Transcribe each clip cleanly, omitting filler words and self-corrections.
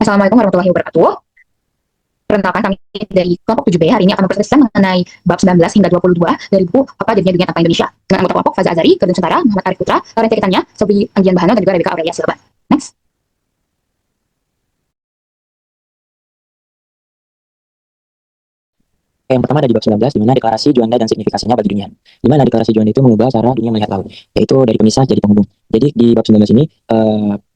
Assalamualaikum warahmatullahi wabarakatuh. Perkenalkan kami dari kelompok 7B hari ini akan mempresentasikan mengenai bab 19 hingga 22 dari buku Apa Jadinya Dunia Tanpa Indonesia dengan anggota kelompok Faza Azari, Kedun Sentara, Muhammad Arif Putra, Rente Kitanya, Sobi Anggian Bahana, dan juga Rebecca Aurelia. Silakan. Next. Yang pertama ada di bab 19, di mana deklarasi Juanda dan signifikasinya bagi dunia. Di mana deklarasi Juanda itu mengubah cara dunia melihat laut, yaitu dari pemisah jadi penghubung. Jadi di bab 19 ini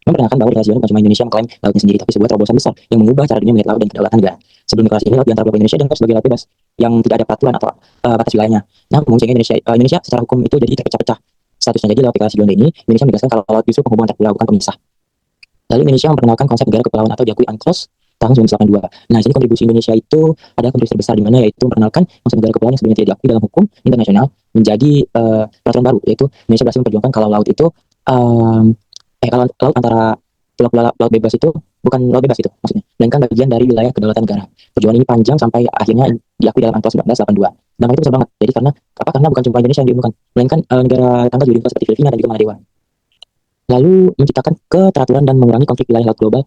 memperkenalkan bahwa deklarasi Juanda bukan cuma Indonesia mengklaim lautnya sendiri, tapi sebuah terobosan besar yang mengubah cara dunia melihat laut dan kedaulatan negara. Sebelum deklarasi ini, laut di antara Pulau Indonesia dianggap sebagai laut bebas yang tidak ada peraturan atau batas wilayahnya. Nah, sehingga Indonesia secara hukum itu jadi terpecah-pecah statusnya. Jadi lewat deklarasi Juanda ini, Indonesia menegaskan kalau laut justru penghubung antar pulau, bukan pemisah. Lalu Indonesia memperkenalkan konsep negara kepulauan atau diakui UNCLOS tahun 1982. Nah, di sini kontribusi Indonesia itu ada kontribusi terbesar, di mana yaitu memperkenalkan konsep negara kepulauan yang sebelumnya tidak diakui dalam hukum internasional menjadi peraturan baru, yaitu Indonesia berhasil memperjuangkan kalau laut itu kalau laut antara pulau-pulau laut bebas itu bukan laut bebas itu maksudnya, melainkan bagian dari wilayah kedaulatan negara. Perjuangan ini panjang sampai akhirnya diakui dalam UNCLOS 1982. Dan itu besar banget. Jadi karena bukan cuma Indonesia yang diumumkan, melainkan negara tetangga juga diumumkan seperti Filipina dan juga Maladewa. Lalu menciptakan keteraturan dan mengurangi konflik wilayah laut global.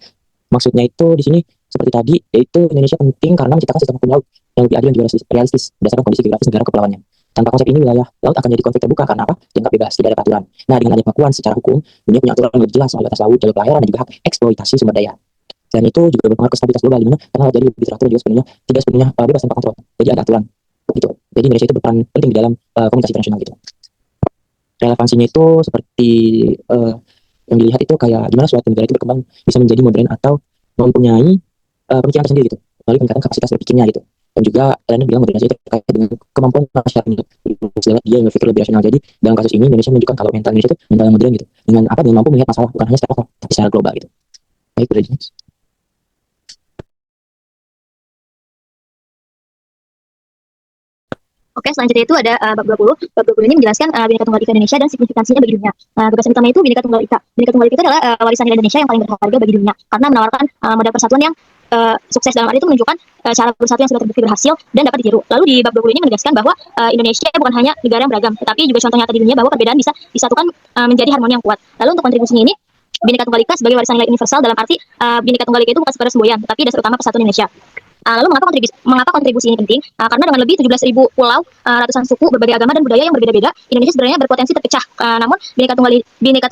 Maksudnya itu di sini seperti tadi, yaitu Indonesia penting karena menciptakan sistem hukum laut yang lebih adil dan juga realistis berdasarkan kondisi geografis negara kepulauannya. Tanpa konsep ini, wilayah laut akan jadi konflik terbuka karena apa? Dianggap bebas, tidak ada peraturan. Nah, dengan adanya pengakuan secara hukum, dunia punya aturan yang lebih jelas soal batas laut, jalur pelayaran, dan juga hak eksploitasi sumber daya. Dan itu juga berpengaruh ke stabilitas global, di mana karena laut jadi lebih teratur juga tidak sepenuhnya bebas tanpa kontrol. Jadi ada aturan gitu. Jadi Indonesia itu berperan penting di dalam komunitas internasional gitu. Relevansinya itu seperti yang dilihat itu kayak gimana suatu negara itu berkembang bisa menjadi modern atau mempunyai pemikiran tersendiri gitu, melalui peningkatan kapasitas berpikirnya gitu. Dan juga Elena bilang modernisasi itu terkait dengan kemampuan masyarakat untuk dia yang berpikir lebih rasional. Jadi dalam kasus ini Indonesia menunjukkan kalau mental Indonesia itu mental yang modern gitu, dengan mampu melihat masalah bukan hanya secara lokal tapi secara global gitu. Baik, udah jelas. Oke, selanjutnya itu ada bab 20. Bab 20 ini menjelaskan Bhinneka Tunggal Ika Indonesia dan signifikansinya bagi dunia. Gagasan utama itu Bhinneka Tunggal Ika. Bhinneka Tunggal Ika itu adalah warisan nilai Indonesia yang paling berharga bagi dunia karena menawarkan model persatuan yang sukses. Dalam arti itu menunjukkan cara bersatu yang sudah terbukti berhasil dan dapat ditiru. Lalu di bab 20 ini menegaskan bahwa Indonesia bukan hanya negara yang beragam, tetapi juga contoh nyata di dunia bahwa perbedaan bisa disatukan menjadi harmoni yang kuat. Lalu untuk kontribusinya ini, Bhinneka Tunggal Ika sebagai warisan nilai universal, dalam arti Bhinneka Tunggal Ika itu bukan sekadar semboyan, tetapi dasar utama persatuan Indonesia. Lalu mengapa kontribusi ini penting? Karena dengan lebih 17.000 pulau, ratusan suku, berbagai agama dan budaya yang berbeda-beda, Indonesia sebenarnya berpotensi terpecah. Namun Bhinneka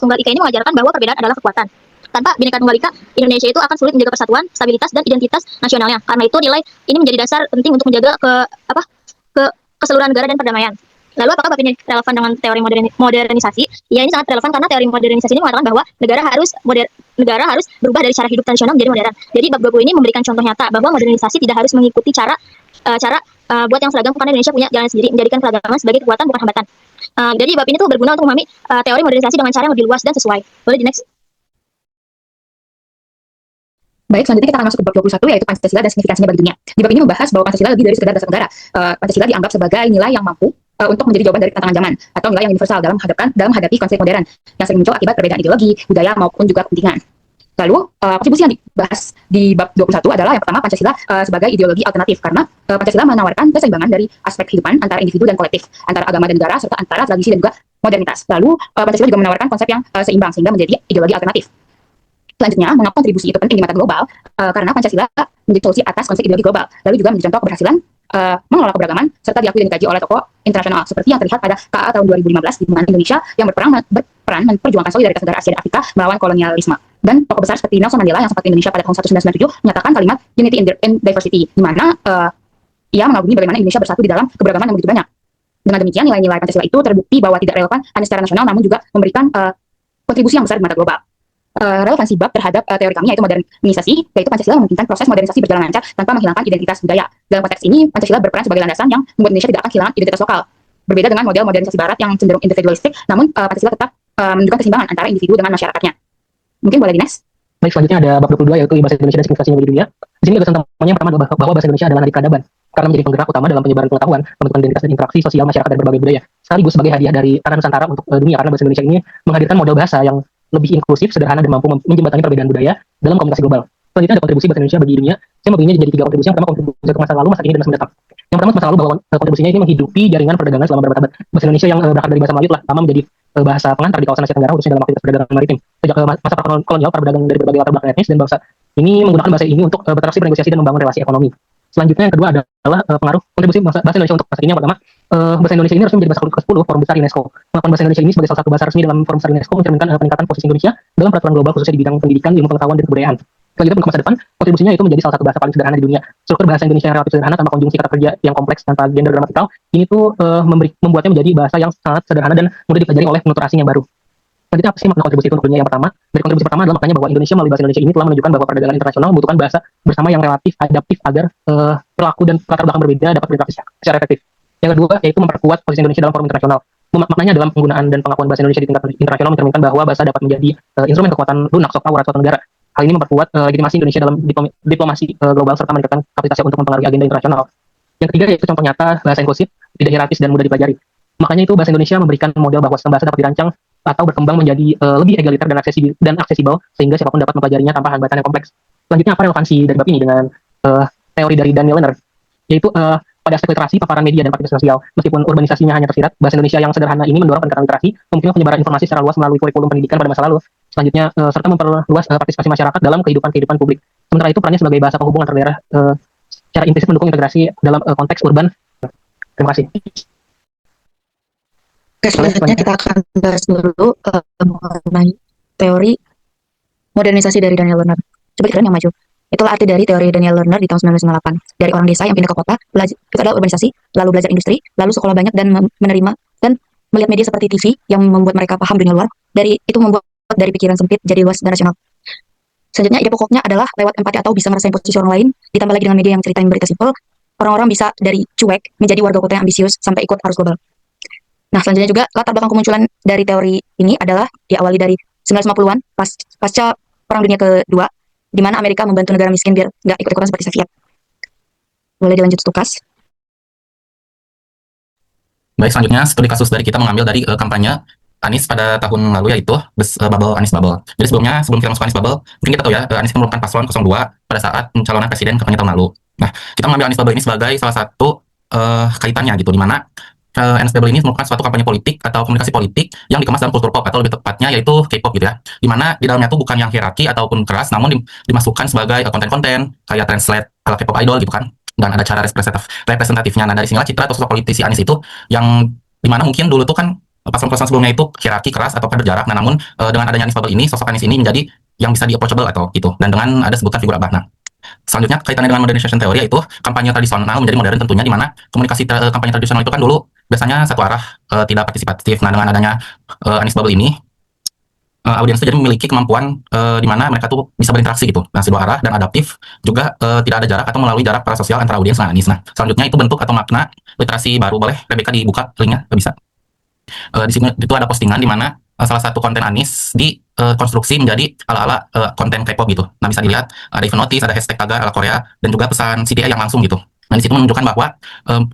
Tunggal Ika ini mengajarkan bahwa perbedaan adalah kekuatan. Tanpa Bhinneka Tunggal Ika, Indonesia itu akan sulit menjaga persatuan, stabilitas, dan identitas nasionalnya. Karena itu nilai ini menjadi dasar penting untuk menjaga keseluruhan negara dan perdamaian. Lalu apakah bab ini relevan dengan teori modernisasi? Ya, ini sangat relevan karena teori modernisasi ini mengatakan bahwa negara harus berubah dari cara hidup tradisional menjadi modern. Jadi bab 20 ini memberikan contoh nyata bahwa modernisasi tidak harus mengikuti cara buat yang seragam, karena Indonesia punya jalan sendiri, menjadikan keragaman sebagai kekuatan bukan hambatan. Jadi bab ini tuh berguna untuk memahami teori modernisasi dengan cara yang lebih luas dan sesuai. Boleh di next. Baik, selanjutnya kita akan masuk ke bab 21, yaitu Pancasila dan signifikansinya bagi dunia. Di bab ini membahas bahwa Pancasila lebih dari sekedar dasar negara. Pancasila dianggap sebagai nilai yang mampu untuk menjadi jawaban dari tantangan zaman atau nilai yang universal dalam menghadapi konflik modern yang sering muncul akibat perbedaan ideologi, budaya maupun juga kepentingan. Lalu kontribusi yang dibahas di bab 21 adalah yang pertama, Pancasila sebagai ideologi alternatif, karena Pancasila menawarkan keseimbangan dari aspek kehidupan antara individu dan kolektif, antara agama dan negara, serta antara tradisi dan juga modernitas. Lalu Pancasila juga menawarkan konsep yang seimbang sehingga menjadi ideologi alternatif. Selanjutnya, mengapa kontribusi itu penting di mata global? Karena Pancasila menjadi solusi atas konflik ideologi global, lalu juga menjadi contoh keberhasilan mengelola keberagaman serta diakui dan dikaji oleh tokoh internasional seperti yang terlihat pada KA tahun 2015, di mana Indonesia yang berperan memperjuangkan solidaritas negara Asia dan Afrika melawan kolonialisme. Dan tokoh besar seperti Nelson Mandela yang sempat di Indonesia pada tahun 1997 menyatakan kalimat unity in diversity, di mana ia mengagumi bagaimana Indonesia bersatu di dalam keberagaman yang begitu banyak. Dengan demikian, nilai-nilai Pancasila itu terbukti bahwa tidak relevan hanya secara nasional, namun juga memberikan kontribusi yang besar di mata global. Relevansi bab terhadap teori kami yaitu modernisasi, yaitu Pancasila memungkinkan proses modernisasi berjalan lancar tanpa menghilangkan identitas budaya. Dalam konteks ini, Pancasila berperan sebagai landasan yang membuat Indonesia tidak akan kehilangan identitas lokal. Berbeda dengan model modernisasi barat yang cenderung individualistik, namun Pancasila tetap menunjukkan keseimbangan antara individu dengan masyarakatnya. Mungkin boleh di next. Baik, selanjutnya ada bab 22, yaitu bahasa Indonesia dan signifikasinya bagi dunia. Di sini gagasan utamanya yang pertama adalah bahwa bahasa Indonesia adalah nadi peradaban, karena menjadi penggerak utama dalam penyebaran pengetahuan, pembentukan identitas dan interaksi sosial masyarakat dari berbagai budaya, sekaligus sebagai hadiah dari tanah Nusantara untuk dunia, karena bahasa Indonesia ini menghadirkan model bahasa yang lebih inklusif, sederhana, dan mampu menjembatani perbedaan budaya dalam komunikasi global. Selanjutnya ada kontribusi bahasa Indonesia bagi dunia. Saya membaginya jadi 3 kontribusi. Yang pertama, kontribusi ke masa lalu, masa kini, dan masa mendatang. Yang pertama, masa lalu, bahwa kontribusinya ini menghidupi jaringan perdagangan selama berabad-abad. Bahasa Indonesia yang berakar dari bahasa Melayu telah lama menjadi bahasa pengantar di kawasan Asia Tenggara, khususnya dalam aktivitas perdagangan maritim. Sejak masa prakolonial, para pedagang dari berbagai latar belakang etnis dan bangsa Ini menggunakan bahasa ini untuk berinteraksi, bernegosiasi, dan membangun relasi ekonomi. Selanjutnya yang kedua adalah pengaruh kontribusi bahasa Indonesia untuk masa kini. Yang pertama, bahasa Indonesia ini resmi menjadi bahasa ke-10 Forum Besar UNESCO. Pengakuan bahasa Indonesia ini sebagai salah satu bahasa resmi dalam Forum Besar UNESCO mencerminkan peningkatan posisi Indonesia dalam peraturan global khususnya di bidang pendidikan, ilmu pengetahuan, dan kebudayaan. Selanjutnya ke masa depan, kontribusinya itu menjadi salah satu bahasa paling sederhana di dunia. Struktur bahasa Indonesia yang relatif sederhana tanpa konjungsi kata kerja yang kompleks tanpa gender gramatikal, ini tuh membuatnya menjadi bahasa yang sangat sederhana dan mudah dipelajari oleh penutur asing yang baru. Selanjutnya apa sih makna kontribusi itu untuk dunia? Yang pertama, dari kontribusi pertama adalah maknanya bahwa Indonesia melalui bahasa Indonesia ini telah menunjukkan bahwa perdagangan internasional membutuhkan bahasa bersama yang relatif adaptif agar perilaku dan latar belakang berbeda dapat berinteraksi secara efektif. Yang kedua yaitu memperkuat posisi Indonesia dalam forum internasional. Maknanya dalam penggunaan dan pengakuan bahasa Indonesia di tingkat internasional mencerminkan bahwa bahasa dapat menjadi instrumen kekuatan lunak soft power suatu negara. Hal ini memperkuat legitimasi Indonesia dalam diplomasi global serta meningkatkan kapasitasnya untuk mempengaruhi agenda internasional. Yang ketiga yaitu contoh nyata bahasa inklusif, tidak hierarkis dan mudah dipelajari. Makanya itu bahasa Indonesia memberikan model bahwa sistem bahasa dapat dirancang atau berkembang menjadi lebih egaliter dan aksesibel sehingga siapapun dapat mempelajarinya tanpa hambatan yang kompleks. Selanjutnya apa relevansi dari bab ini dengan teori dari Daniel Lerner, yaitu pada aspek literasi, paparan media, dan partisipasi sosial. Meskipun urbanisasinya hanya tersirat, bahasa Indonesia yang sederhana ini mendorong peningkatan literasi, memungkinkan penyebaran informasi secara luas melalui kurikulum pendidikan pada masa lalu. Selanjutnya serta memperluas partisipasi masyarakat dalam kehidupan publik. Sementara itu perannya sebagai bahasa penghubung antar daerah secara implisit mendukung integrasi dalam konteks urban. Terima kasih. Oke, selanjutnya kita akan bahas dulu mengenai teori modernisasi dari Daniel Lerner. Coba keren yang maju. Itulah arti dari teori Daniel Lerner di tahun 1998. Dari orang desa yang pindah ke kota, itu adalah urbanisasi, lalu belajar industri, lalu sekolah banyak dan menerima dan melihat media seperti TV yang membuat mereka paham dunia luar. Dari itu membuat dari pikiran sempit jadi luas dan rasional. Selanjutnya ide pokoknya adalah lewat empati atau bisa merasakan posisi orang lain, ditambah lagi dengan media yang ceritain berita simpel, orang-orang bisa dari cuek menjadi warga kota yang ambisius sampai ikut arus global. Nah, selanjutnya juga latar belakang kemunculan dari teori ini adalah diawali dari 1950-an pasca Perang Dunia Kedua, di mana Amerika membantu negara miskin biar nggak ikut-ikutan seperti Soviet. Boleh dilanjut Tukas. Baik, selanjutnya studi kasus dari kita mengambil dari kampanye Anies pada tahun lalu, yaitu Bubble Anies Bubble. Jadi sebelum kita masuk Anies Bubble, mungkin kita tahu ya, Anies itu merupakan paslon 02 pada saat pencalonan presiden kampanye tahun lalu. Nah, kita mengambil Anies Bubble ini sebagai salah satu kaitannya gitu, di mana Anies Bubble ini merupakan suatu kampanye politik atau komunikasi politik yang dikemas dalam kultur pop, atau lebih tepatnya yaitu K-pop gitu ya. Di mana di dalamnya tuh bukan yang hierarki ataupun keras, namun dimasukkan sebagai konten-konten kayak translate ala K-pop idol gitu kan. Dan ada cara representatifnya. Nah, dari sinilah citra atau sosok politisi Anies itu yang dimana mungkin dulu tuh kan paslon-paslon sebelumnya itu hierarki keras atau berjarak. Nah, namun dengan adanya Anies Bubble ini, sosok Anies ini menjadi yang bisa di-approachable atau gitu. Dan dengan ada sebutan figur abah. Nah, selanjutnya kaitannya dengan modernization teori, yaitu kampanye tradisional menjadi modern tentunya, di mana komunikasi kampanye tradisional itu kan dulu biasanya satu arah, tidak partisipatif. Nah, dengan adanya Anies Bubble ini, audiens itu jadi memiliki kemampuan di mana mereka tuh bisa berinteraksi gitu, nah dua arah dan adaptif, juga tidak ada jarak atau melalui jarak parasosial antara audiens dan Anies. Nah, selanjutnya itu bentuk atau makna literasi baru. Boleh Rebecca dibuka linknya? Bisa. Di sini itu ada postingan di mana salah satu konten Anies dikonstruksi menjadi ala-ala konten K-pop gitu. Nah, bisa dilihat ada event notice, ada hashtag tagar ala Korea, dan juga pesan CTA yang langsung gitu. Nah, di situ menunjukkan bahwa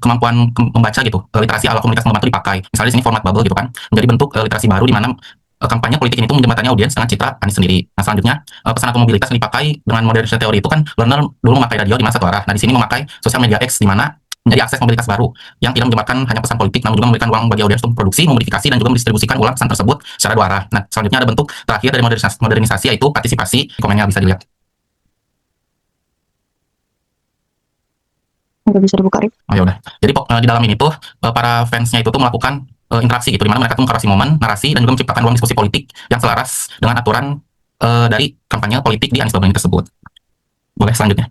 kemampuan membaca gitu, literasi ala komunitas membantu dipakai. Misalnya di sini format bubble gitu kan, menjadi bentuk literasi baru di mana kampanye politik ini tuh menjembatani audiens dengan citra Anies sendiri. Nah, selanjutnya pesan atau mobilitas yang dipakai dengan modernization teori itu kan, Lerner dulu memakai radio di mana satu arah. Nah, di sini memakai sosial media X, di mana menjadi akses mobilitas baru yang tidak menjembatkan hanya pesan politik, namun juga memberikan ruang bagi audiens untuk memproduksi, memodifikasi, dan juga mendistribusikan ulang pesan tersebut secara dua arah. Nah, selanjutnya ada bentuk terakhir dari modernisasi yaitu partisipasi. Di komennya bisa dilihat. Udah bisa dibuka, Rip. Oh ya udah. Jadi di dalam ini tuh para fansnya itu tuh melakukan interaksi gitu, di mana mereka tuh mengkurasi momen, narasi, dan juga menciptakan ruang diskusi politik yang selaras dengan aturan dari kampanye politik di Anies Bubble ini tersebut. Boleh selanjutnya.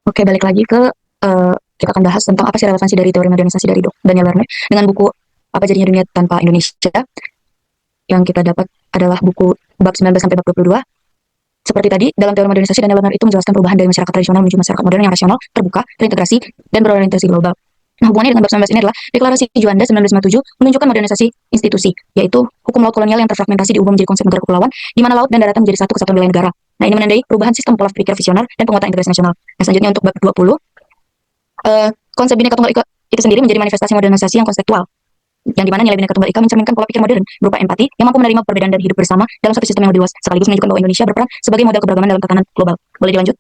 Oke, balik lagi ke kita akan bahas tentang apa sih relevansi dari teori modernisasi dari Daniel Lerner dengan buku Apa Jadinya Dunia Tanpa Indonesia. Yang kita dapat adalah buku bab 19 sampai bab 22. Seperti tadi, dalam teori modernisasi, Daniel Lerner itu menjelaskan perubahan dari masyarakat tradisional menuju masyarakat modern yang rasional, terbuka, terintegrasi, dan berorientasi global. Nah, hubungannya dengan bab 19 ini adalah Deklarasi Juanda 1957 menunjukkan modernisasi institusi, yaitu hukum laut kolonial yang terfragmentasi diubah menjadi konsep negara kepulauan, di mana laut dan daratan menjadi satu kesatuan wilayah negara. Nah, ini menandai perubahan sistem pola pikir visioner dan penguatan integrasi nasional. Nah, selanjutnya untuk bab 20, konsep Bhinneka Tunggal Ika itu sendiri menjadi manifestasi modernisasi yang konseptual, yang dimana nilai Bhinneka Tunggal Ika mencerminkan pola pikir modern berupa empati yang mampu menerima perbedaan dan hidup bersama dalam satu sistem yang lebih luas, sekaligus menunjukkan bahwa Indonesia berperan sebagai model keberagaman dalam tatanan global. Boleh dilanjut?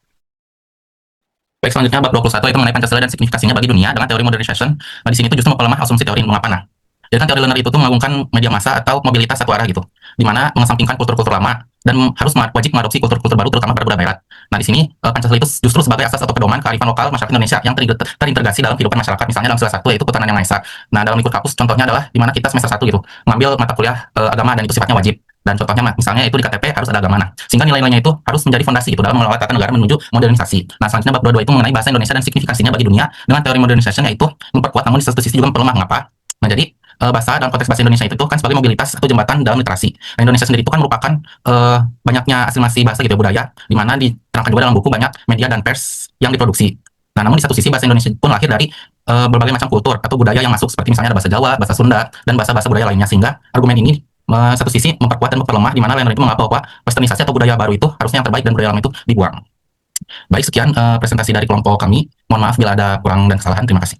Baik, selanjutnya bab 21 itu mengenai Pancasila dan signifikasinya bagi dunia dengan teori modernization. Nah, di sini itu justru memperlemah asumsi teori mengapa. Nah, Jadi kan teori learner itu tuh mengagungkan media massa atau mobilitas satu arah gitu, di mana mengesampingkan kultur-kultur lama dan harus wajib mengadopsi kultur-kultur baru terutama pada budaya barat. Nah di sini Pancasila itu justru sebagai asas atau pedoman kearifan lokal masyarakat Indonesia yang terintegrasi dalam kehidupan masyarakat. Misalnya dalam sila satu yaitu ketuhanan yang maha esa. Nah dalam ikut kampus contohnya adalah di mana kita semester 1 gitu mengambil mata kuliah agama dan itu sifatnya wajib. Dan contohnya misalnya itu di KTP harus ada agama. Nah, sehingga nilai-nilainya itu harus menjadi fondasi gitu dalam melawat tata negara menuju modernisasi. Nah, selanjutnya bab 22 itu mengenai bahasa Indonesia dan signifikasinya bagi dunia dengan teori modernisasi yaitu memperkuat namun di satu sisi juga memperlemah. Mengapa? Nah, jadi bahasa dalam konteks bahasa Indonesia itu kan sebagai mobilitas atau jembatan dalam literasi. Nah, Indonesia sendiri itu kan merupakan banyaknya asimilasi bahasa gitu ya, budaya, di mana diterangkan juga dalam buku banyak media dan pers yang diproduksi. Nah, namun di satu sisi bahasa Indonesia pun lahir dari berbagai macam kultur atau budaya yang masuk seperti misalnya ada bahasa Jawa, bahasa Sunda, dan bahasa-bahasa budaya lainnya, sehingga argumen ini satu sisi memperkuat dan memperlemah di mana lain itu menganggap bahwa westernisasi atau budaya baru itu harusnya yang terbaik dan budaya lama itu dibuang. Baik, sekian presentasi dari kelompok kami. Mohon maaf bila ada kurang dan kesalahan. Terima kasih.